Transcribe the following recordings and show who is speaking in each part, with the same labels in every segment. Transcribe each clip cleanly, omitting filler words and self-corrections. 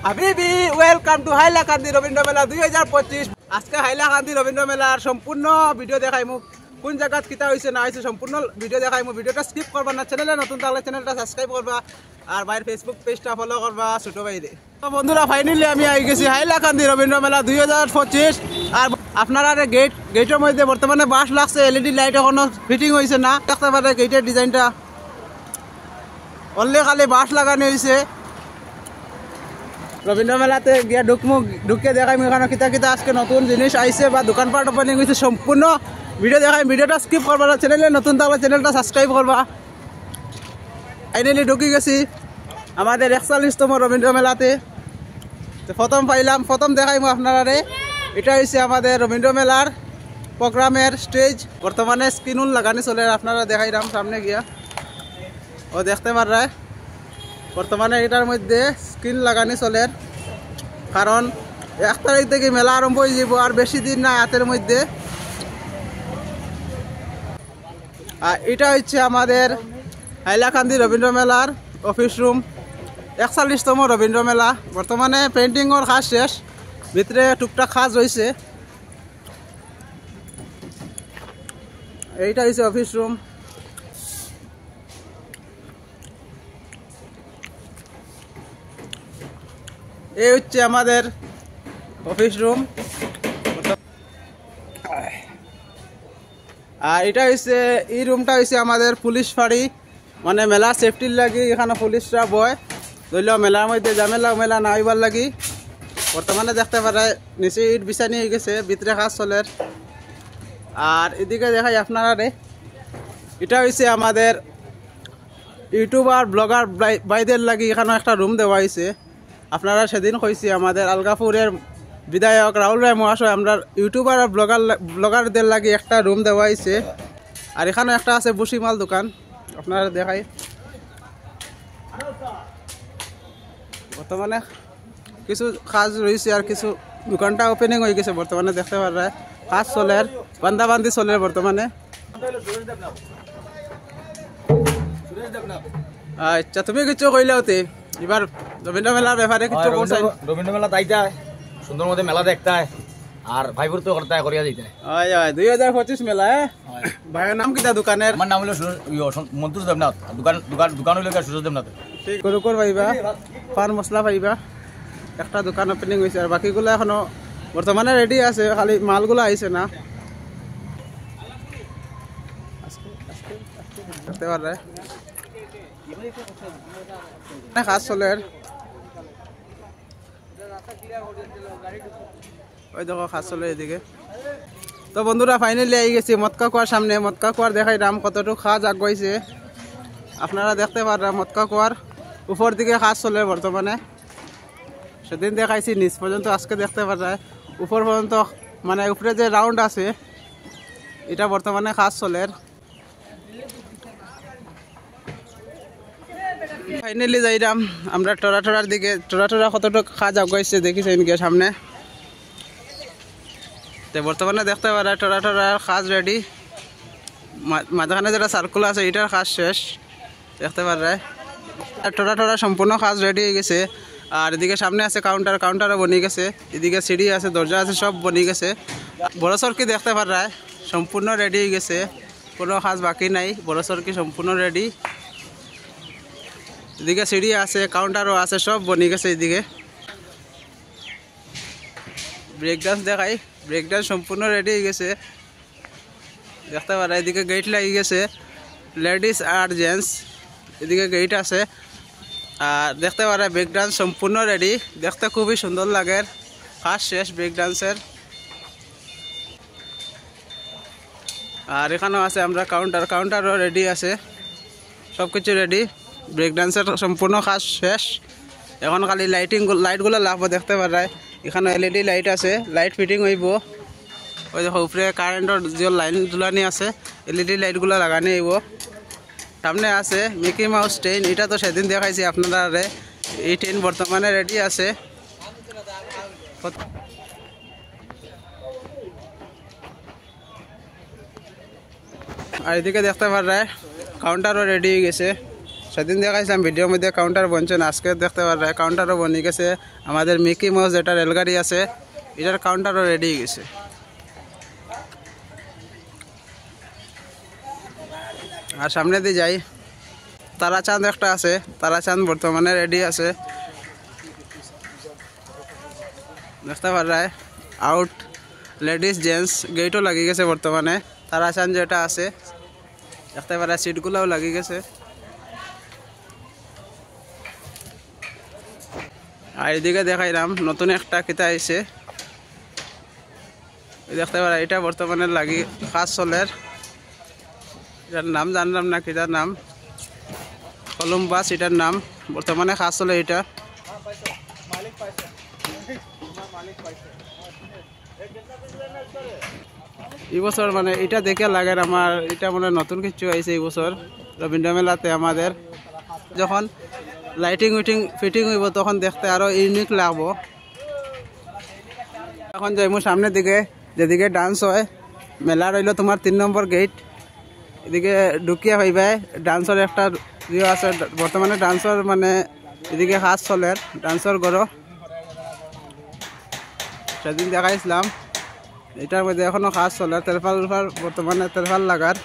Speaker 1: হাবিবি welcome to Hailakandi Rabindra মেলা 2025। আজকে হাইলাকান্দি রবীন্দ্র মেলার সম্পূর্ণ ভিডিও দেখাই মুখ কোন জায়গাত কিতা হয়েছে না হয়েছে সম্পূর্ণ ভিডিও দেখাই মুখ। ভিডিওটা স্কিপ করবা না, চ্যানেলে নতুন থাকলে চ্যানেলটা সাবস্ক্রাইব করবা আর বাইরের ফেসবুক পেজটা ফলো করবা ছোট বাইরে। তো বন্ধুরা ফাইনালি আমি আই গেছি হাইলাকান্দি রবীন্দ্র মেলা 2025। আর আপনারা গেটের মধ্যে বর্তমানে বাঁশ লাগছে, এলইডি লাইট এখনো ফিটিং হয়েছে না। দেখতে পারে গেটের ডিজাইনটা অনলি খালি বাঁশ লাগানো হয়েছে। রবীন্দ্র মেলাতে গিয়া ঢুকে দেখাই এখানে কিতা কিতা আজকে নতুন জিনিস আইছে বা দোকানপাট ওপেনিং হয়েছে, সম্পূর্ণ ভিডিও দেখাই। ভিডিওটা স্কিপ করবা না, চ্যানেলে নতুন থাকলে চ্যানেলটা সাবস্ক্রাইব করবা। ফাইনালি ঢুকে গেছি আমাদের 41তম রবীন্দ্র মেলাতে। প্রথম দেখাই আপনারা এটা হচ্ছে আমাদের রবীন্দ্র মেলার প্রোগ্রামের স্টেজ। বর্তমানে স্ক্রিন লাগানি চলে, আপনারা দেখাইলাম সামনে গিয়া ও দেখতে পারা। বর্তমানে এটার মধ্যে স্ক্রিন লাগানি চলে, কারণ 1 তারিখ থেকে মেলা আরম্ভ হয়ে যাব আর বেশি দিন না হাতের মধ্যে। আর এটা হচ্ছে আমাদের হাইলাকান্দি রবীন্দ্র মেলার অফিস রুম, 41তম রবীন্দ্র মেলা। বর্তমানে পেন্টিংয়ের কাজ শেষ, ভিতরে টুকটাক কাজ রয়েছে। এইটা হচ্ছে অফিস রুম। এই হচ্ছে আমাদের অফিস রুম। আর এটা হচ্ছে এই রুমটা হচ্ছে আমাদের পুলিশ ফাঁড়ি, মানে মেলা সেফটির লাগি এখানে পুলিশরা বয়, ধরলেও মেলার মধ্যে ঝামেলা না হইবার লাগি। বর্তমানে দেখতে পারে নিচে ইট বিছানি হয়ে গেছে, ভিতরে কাজ চলে। আর এদিকে দেখাই আপনারা এটা হচ্ছে আমাদের ইউটিউবার ব্লগার ভাইদের লাগি এখানে একটা রুম দেওয়া হয়েছে। আপনারা সেদিন কইছি আমাদের আলগাপুরের বিধায়ক রাহুল রায় মহাশয় আমরা ইউটিউবার আর ব্লগারদের লাগি একটা রুম দেওয়া হয়েছে। আর এখানে একটা আছে বুসিমাল দোকান, আপনারা দেখাই। বর্তমানে কিছু কাজ রয়েছে আর কিছু দোকানটা ওপেনিং হয়ে গেছে। বর্তমানে দেখতে পারা কাজ চলে, বান্দাবান্দি চলে বর্তমানে। আচ্ছা, তুমি কিছু কইলে হতে এবার রবীন্দ্র মেলার ব্যাপারে কিছু বলছেন?
Speaker 2: রবীন্দ্র মেলা তাইতা সুন্দর মধ্যে মেলা দেখতে আর ভাইপুর তো করতে করিয়া দিতে।
Speaker 1: 2025 মেলা। ভাইয়ের নাম কিটা দোকানের?
Speaker 2: আমার নাম হলো মন্তুষ দেবনাথ, দোকান হইল সুরেশ দেবনাথ।
Speaker 1: ঠিক গরুকর পাইবা, পান মশলা পাইবা। একটা দোকান ওপেনিং হয়েছে আর বাকিগুলো এখনো বর্তমানে রেডি আছে, খালি মালগুলো আইছে না। দেখতে পারে কাজ চলে। ওই দেখো কাজ চলে এদিকে। তো বন্ধুরা ফাইনালি আই গেছি মটকা কুয়ার সামনে। মটকা কুয়ার দেখাই দাম কতটুকু কাজ আগাইছে আপনারা দেখতে পারা। মটকা কুয়ার উপর দিকে কাজ চলে বর্তমানে। সেদিন দেখাইছি নিচ পর্যন্ত, আজকে দেখতে পারা উপর পর্যন্ত, মানে উপরে যে রাউন্ড আছে এটা বর্তমানে কাজ চলে। ফাইনালি যাইলাম আমরা টোরার দিকে। টোরা কতটুকু কাজ আগাইছে দেখিছেন গিয়ে সামনে। বর্তমানে দেখতে পারা টোরার কাজ রেডি। মাঝখানে যেটা সার্কুল আছে এটার কাজ শেষ, দেখতে পারা। টোরা সম্পূর্ণ কাজ রেডি হয়ে গেছে। আর এদিকে সামনে আছে কাউন্টারও বনি গেছে। এদিকে সিঁড়ি আছে, দরজা আছে, সব বনি গেছে। বড় সড়কি দেখতে পারা সম্পূর্ণ রেডি হয়ে গেছে, কোনো কাজ বাকি নাই। বড় সড়কি সম্পূর্ণ রেডি। এদিকে সিঁড়ি আছে, কাউন্টারও আছে, সব বনি গেছে। এদিকে ব্রেক ডান্স দেখাই, ব্রেক ডান্স সম্পূর্ণ রেডি হয়ে গেছে, দেখতে পারা। এদিকে গেট লাগি গেছে, লেডিস আর জেন্টস। এদিকে গেট আছে আর দেখতে পারা ব্রেক ডান্স সম্পূর্ণ রেডি, দেখতে খুবই সুন্দর লাগে। কাজ শেষ ব্রেক ডান্সের। আর এখানেও আছে আমরা কাউন্টারও রেডি আছে, সব কিছু রেডি। ব্রেক ডান্সের সম্পূর্ণ কাজ শেষ, এখন খালি লাইটগুলো লাগবো। দেখতে পারায় এখানে এলইডি লাইট আছে, লাইট ফিটিং হইব। ওই দেখো উপরে কারেন্টের যে লাইন ঝুলানি আছে, এলইডি লাইটগুলো লাগানি হইব। সামনে আছে মিকি মাউস ট্রেন, এটা তো সেদিন দেখাইছি আপনারা। এই ট্রেন বর্তমানে রেডি আছে। আর এদিকে দেখতে পারায় কাউন্টারও রেডি হয়ে গেছে, সেদিন দেখাইছিলাম ভিডিওর মধ্যে কাউন্টার বনছে না, আজকে দেখতে পারে কাউন্টারও বনি গেছে। আমাদের মিকি মাউস যেটা রেলগাড়ি আছে এটার কাউন্টারও রেডি হয়ে গেছে। আর সামনে দিয়ে যাই, তারাচাঁদ একটা আছে, তারাচাঁদ বর্তমানে রেডি আছে দেখতে পারে। আউট লেডিস জেন্টস গেটও লাগি গেছে বর্তমানে। তারাচাঁদ যেটা আছে দেখতে পারে, সিটগুলোও লাগি গেছে। আর এদিকে দেখাইলাম নতুন একটা কিতা আইছে দেখতে পারে, এটা বর্তমানে লাগি কাজ চলের। এটার নাম জানলাম না, কিটার নাম, কলম্বাস এটার নাম, বর্তমানে কাজ চলে এটা। এই বছর মানে এটা দেখে লাগে আমার, এটা মানে নতুন কিছু আইছে এই বছর রবীন্দ্র মেলাতে। আমাদের যখন লাইটিং উইটিং ফিটিং হইব তখন দেখতে আরো ইউনিক লাগবো। এখন যাইমু সামনের দিকে, যেদিকে ডান্স হয়। মেলা রইল তোমার 3 নম্বর গেট, এদিকে ঢুকিয়া পাইবে। ডান্সের একটা ইয়ে আছে বর্তমানে, ডান্সর মানে এদিকে কাজ চলে, ডান্সর গড় সেদিন দেখাইছিলাম। এটার মধ্যে এখনো কাজ চলে, তেরফাল বর্তমানে তেরফাল লাগার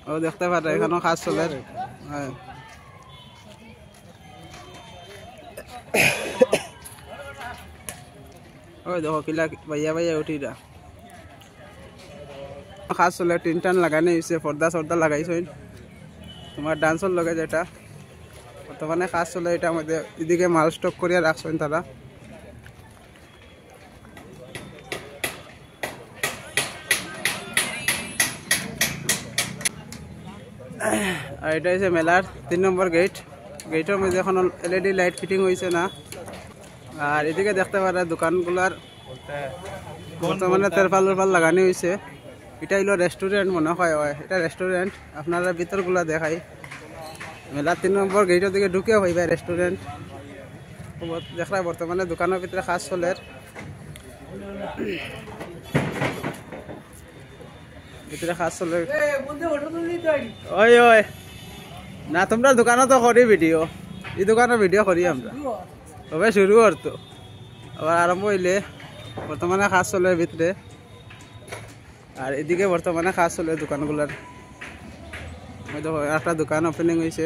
Speaker 1: ও দেখতে পারে, এখনো কাজ চলে। হ্যাঁ ওই দেখো কিলা ভাইয়া ভাইয়া উঠিরা কাজ চলে। টিন টান লাগানি হয়েছে, পর্দা সর্দা লাগাইছে তোমার ডান্সর লগে যেটা বর্তমানে কাজ চলে। এটার মধ্যে এদিকে মাল স্টক করিয়া রাখছেন তারা। আর এটা হচ্ছে মেলার 3 নম্বর গেট। গেটের মধ্যে এখন এলইডি লাইট ফিটিং হয়েছে না। আর এদিকে দেখতে পারে দোকানগুলার বর্তমানে তেরপাল লাগানি হয়েছে। এটা হইল রেস্টুরেন্ট মনে হয়, এটা রেস্টুরেন্ট। আপনারা ভিতরগুলা দেখাই। মেলার 3 নম্বর গেটের দিকে ঢুকে হইবে রেস্টুরেন্ট দেখা। বর্তমানে দোকানের ভিতরে কাজ চলে, ভিতরে কাজ চলে। ওই ওই না, তোমরা দোকানে তো করি ভিডিও, এই দোকানের ভিডিও করি আমরা তবে শুরু করতো আবার আরম্ভ হইলে। বর্তমানে কাজ চলে ভিতরে, আর এদিকে বর্তমানে কাজ চলে দোকানগুলার। একটা দোকান ওপেনিং হয়েছে,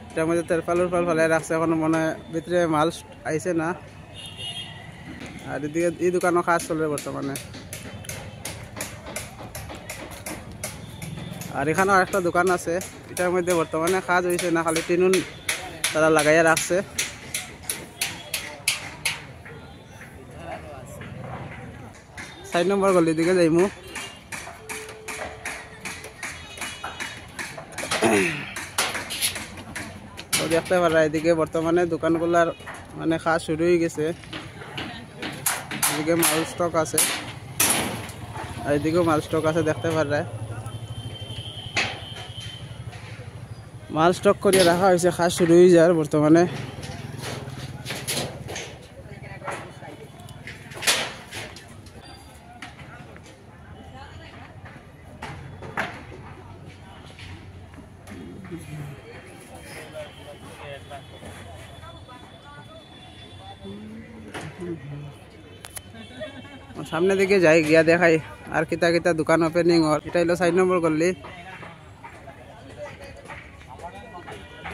Speaker 1: এটার মধ্যে তেরপাল ফেলাই রাখছে, এখন মনে হয় ভিতরে মাল আইছে না। আর এদিকে এই দোকানও কাজ চলে বর্তমানে। আর এখানেও একটা দোকান আছে, এটার মধ্যে বর্তমানে কাজ হয়েছে না, খালি টিনুন তারা লাগাইয়া রাখছে। 4 নম্বর গলির দিকে যাইমু। তো দেখতে পারা এদিকে বর্তমানে দোকানগুলার মানে কাজ শুরু হয়ে গেছে। এদিকে মাল স্টক আছে, আর এদিকেও মাল স্টক আছে দেখতে পারা। মাল স্টক করিয়ে রাখা হয়েছে, কাজ শুরু হয়ে যায় বর্তমানে। সামনে দিকে যাই, গিয়া দেখাই আর কিতা কিতা দোকান ওপেনিং। এটা হলো 4 নম্বর গলি।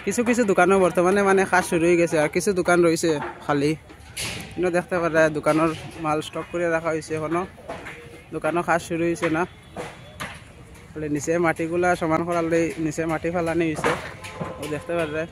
Speaker 1: কিছু কিছু দোকানও বর্তমানে মানে কাজ শুরু হয়ে গেছে, আর কিছু দোকান রয়েছে খালি। কিন্তু দেখতে পারে দোকানের মাল স্টক করে রাখা হয়েছে, এখনো দোকানও কাজ শুরু হয়েছে না। খালি নিচে মাটিগুলা সমান করার নিচে মাটি ফেলানি হয়েছে, ও দেখতে পারে।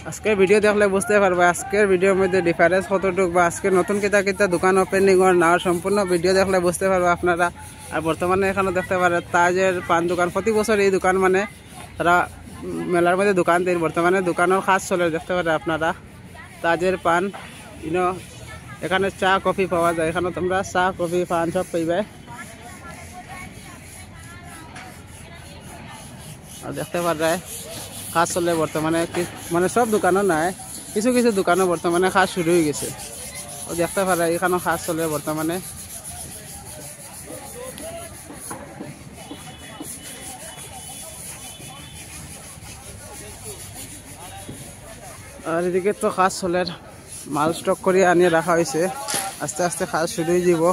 Speaker 1: আজকের ভিডিও দেখলে বুঝতে পারবে আজকের ভিডিওর মধ্যে ডিফারেন্স কতটুকু, বা আজকে নতুন কিতা কিতা দোকান ওপেনিং না সম্পূর্ণ ভিডিও দেখলে বুঝতে পারবে আপনারা। আর বর্তমানে এখানে দেখতে পারে তাজের পান দোকান। প্রতি বছর এই দোকান মানে তারা মেলার মধ্যে দোকান দেন। বর্তমানে দোকানের কাজ চলে দেখতে পারে আপনারা। তাজের পান এখানে চা কফি পাওয়া যায়, এখানে তোমরা চা কফি পান সব পাইবে। আর দেখতে পারে কাজ চলে বর্তমানে মানে সব দোকানও নাই, কিছু কিছু দোকানও বর্তমানে কাজ শুরু হয়ে গেছে। ও দেখতে পারে এখানেও কাজ চলে বর্তমানে। আর এদিকে তো কাজ চলে, মাল স্টক করে আনিয়ে রাখা হয়েছে, আস্তে আস্তে কাজ শুরু হয়ে যাব।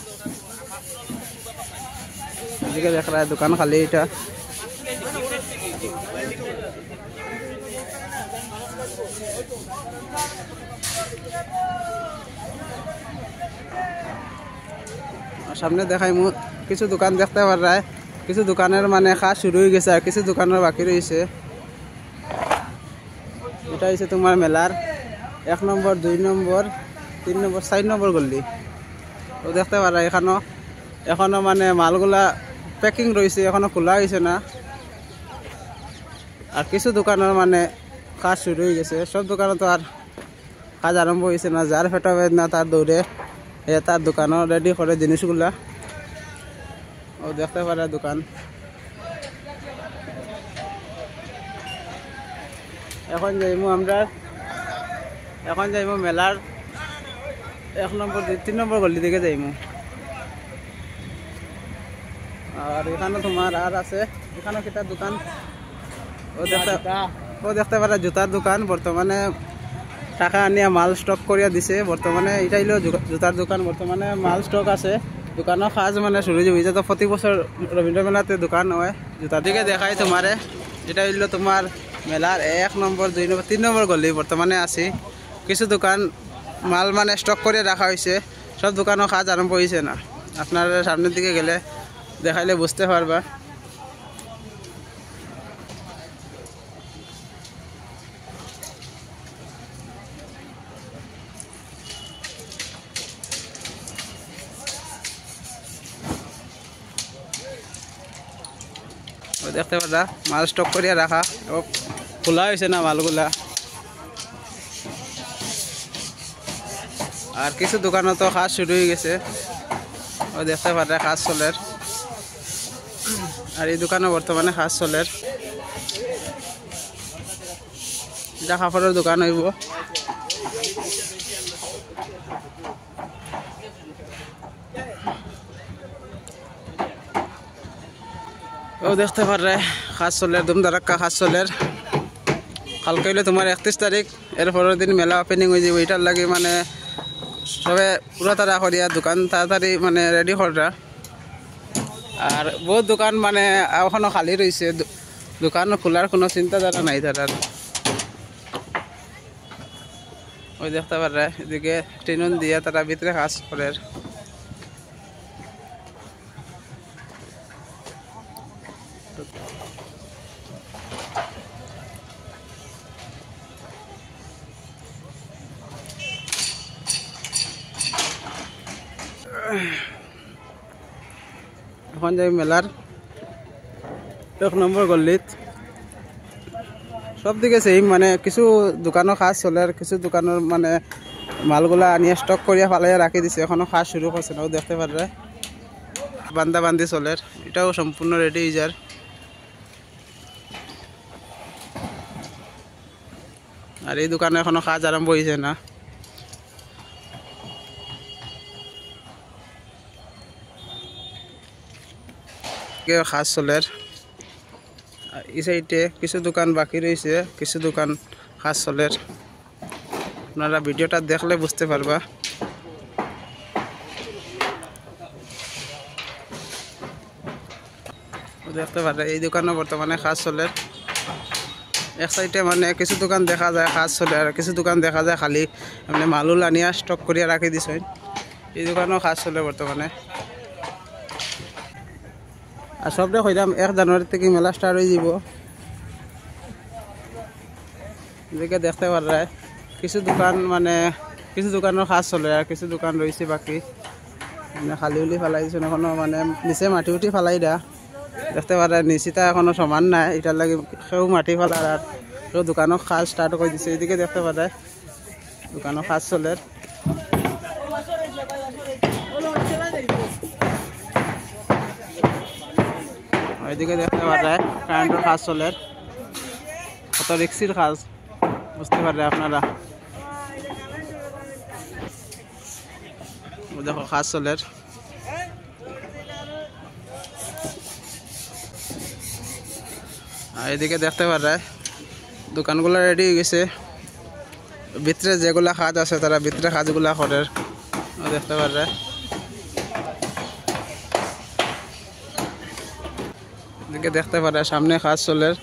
Speaker 1: এদিকে দেখা যায় দোকান খালি এটা। সামনে দেখাই কিছু দোকান দেখতে পারায়, কিছু দোকানের মানে কাজ শুরু হয়ে গেছে আর কিছু দোকানের বাকি রয়েছে। এটা হচ্ছে তোমার মেলার 1 নম্বর 2 নম্বর 3 নম্বর 4 নম্বর গল্লি। তো দেখতে পারা এখনো মানে মালগুলা প্যাকিং রয়েছে, এখনো খোলা হয়েছে না। আর কিছু দোকানের মানে কাজ শুরু হয়ে গেছে, সব দোকানে তো আর কাজ আরম্ভ হয়েছে না। যার ফেটা বেদনা তার দৌড়ে তার দোকানও রেডি করে জিনিসগুলা। ও দেখতে পারে দোকান। এখন যাইমু মেলার 1 নম্বর 3 নম্বর গলি দিকে যাইমু। আর এখানে তোমার আর আছে, এখানে কিটা দোকান ও দেখতে পারে জুতার দোকান। বর্তমানে টাকা আনিয়া মাল স্টক করিয়া দিছে। বর্তমানে এটা হইল জুতার দোকান, বর্তমানে মাল স্টক আছে। দোকানের কাজ মানে শুরু হয়েছে। তো প্রতি বছর রবীন্দ্র মেলাতে দোকান হয় জুতার দিকে দেখাই তোমারে। এটা হইল তোমার মেলার 1 নম্বর 2 নম্বর 3 নম্বর গলি বর্তমানে আছি। কিছু দোকান মাল মানে স্টক করে রাখা হয়েছে, সব দোকানও কাজ আরম্ভ হয়েছে না। আপনারা সামনের দিকে গেলে দেখাইলে বুঝতে পারবা। দেখতে পারা মাল স্টক করিয়া রাখা, খোলা হয়েছে না মালগুলা। আর কিছু দোকানে তো কাজ শুরু হয়ে গেছে, ও দেখতে পারে কাজ চলে। আর এই দোকানে বর্তমানে কাজ চলে। এটা কাপড়ের দোকান হইব। ও দেখতে পারে কাজ চলে, ধুমধারাক্কা কাজ চলে। কালকে হইলে তোমার 31 তারিখ, এর পরের দিন মেলা ওপেনিং হয়ে যাব। এটার লাগে মানে সবে পুরো তারা করিয়া দোকান তাড়াতাড়ি মানে রেডি করা। আর বহুত দোকান মানে এখনো খালি রয়েছে, দোকান খোলার কোনো চিন্তাধারা নাই তার। ওই দেখতে পারে এদিকে ট্রেন দিয়ে তারা ভিতরে কাজ করে। এখন যাই মেলার 1 নম্বর গল্লিত। সব দিকে সেম মানে কিছু দোকানের কাজ চলে, আর কিছু দোকানের মানে মালগুলা আনিয়ে স্টক করিয়া ফালাইয়া রাখি দিছে, এখনো কাজ শুরু করছে না। দেখতে পারে বান্ধা বান্ধি চলে, এটাও সম্পূর্ণ রেডি হয়ে যার। আর এই দোকানে এখনো কাজ আরম্ভ হয়েছে না। কাজ চলে। এই সাইডে কিছু দোকান বাকি রয়েছে, কিছু দোকান কাজ চলে। আপনারা ভিডিওটা দেখলে বুঝতে পারবা। দেখতে পারে এই দোকানে বর্তমানে কাজ চলে। এক সাইডে মানে কিছু দোকান দেখা যায় কাজ চলে, আর কিছু দোকান দেখা যায় খালি মানে মালুল আনিয়া স্টক করিয়া রাখি দিছে। এই দোকানেও কাজ চলে বর্তমানে। আর সবটা কইলাম 1 জানুয়ারি থেকে মেলা স্টার্ট হয়ে যাব। এদিকে দেখতে পারে কিছু দোকান মানে কিছু দোকানের কাজ চলে, আর কিছু দোকান রয়েছে বাকি মানে খালি উলি ফেলাই দিছে। এখনো মানে নিচে মাটি উঠি ফেলাই দা। দেখতে পারে নিচিতা এখনো সমান নাই, এটার লাগে সেও মাটি ফেলার আর কেউ দোকানের কাজ স্টার্ট করে দিছে। এদিকে দেখতে পারে দোকানের কাজ চলে। এদিকে দেখতে পারে কারেন্টের কাজ চলে। কত রিক্সির কাজ বুঝতে পারলে আপনারা। দেখো কাজ চলের আর এদিকে দেখতে পারে দোকানগুলো রেডি হয়ে গেছে, ভিতরে যেগুলা কাজ আছে তারা ভিতরে কাজগুলা করে দেখতে পারে। এদিকে দেখতে পারে সামনে কাজ চলের,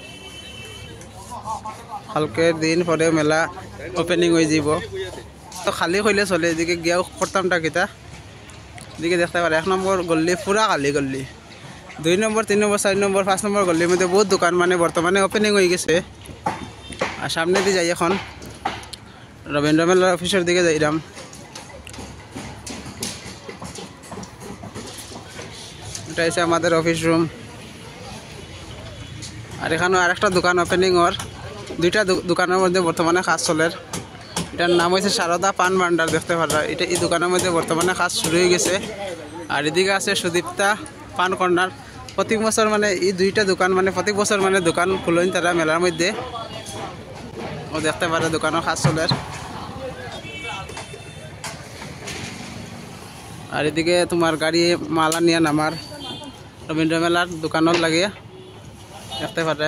Speaker 1: কালকে দিন পরে মেলা ওপেনিং হয়ে যাব, তো খালি হইলে চলে। এদিকে গিয়াও করতামটা কিতা। এদিকে দেখতে পারে 1 নম্বর গল্লি পুরা খালি গল্লি, 2 নম্বর 3 নম্বর 4 নম্বর 5 নম্বর গল্লির মধ্যে বহুত দোকান মানে বর্তমানে ওপেনিং হয়ে গেছে। আর সামনে দিয়ে যাই এখন রবীন্দ্র মেলার অফিসের দিকে যাইলাম। এটা হচ্ছে আমাদের অফিস রুম। আর এখানে আরেকটা দোকান ওপেনিং ওর, 2টা দোকানের মধ্যে বর্তমানে কাজ চলের। এটার নাম হচ্ছে সারদা পান ভান্ডার দেখতে পারা। এটা এই দোকানের মধ্যে বর্তমানে কাজ শুরু হয়ে গেছে। আর এদিকে আছে সুদীপ্তা পান কর্নার। প্রতি বছর মানে এই 2টা দোকান মানে প্রতি বছর মানে দোকান খুলেন তারা মেলার মধ্যে, ও দেখতে পারে দোকানের কাজ চলের। আর এদিকে তোমার গাড়ি মালা নিয়ে নামার রবীন্দ্র মেলার দোকানত লাগিয়ে দেখতে পারে।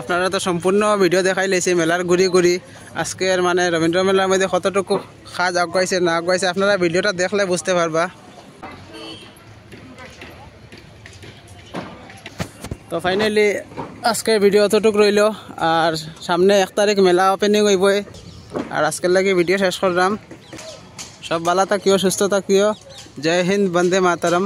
Speaker 1: আপনারা তো সম্পূর্ণ ভিডিও দেখাই লেছে মেলার ঘুরি ঘুরি। আজকের মানে রবীন্দ্র মেলার মধ্যে কতটুকু কাজ আগাইছে না আগাইছে আপনারা ভিডিওটা দেখলে বুঝতে পারবা। তো ফাইনালি আজকের ভিডিও অতটুকু রইল। আর সামনে 1 তারিখ মেলা ওপেনিং হইবই। আর আজকের লাগে ভিডিও শেষ করলাম। সব ভালো থাকিও, সুস্থ থাকিও। জয় হিন্দ, বন্দে মাতরম।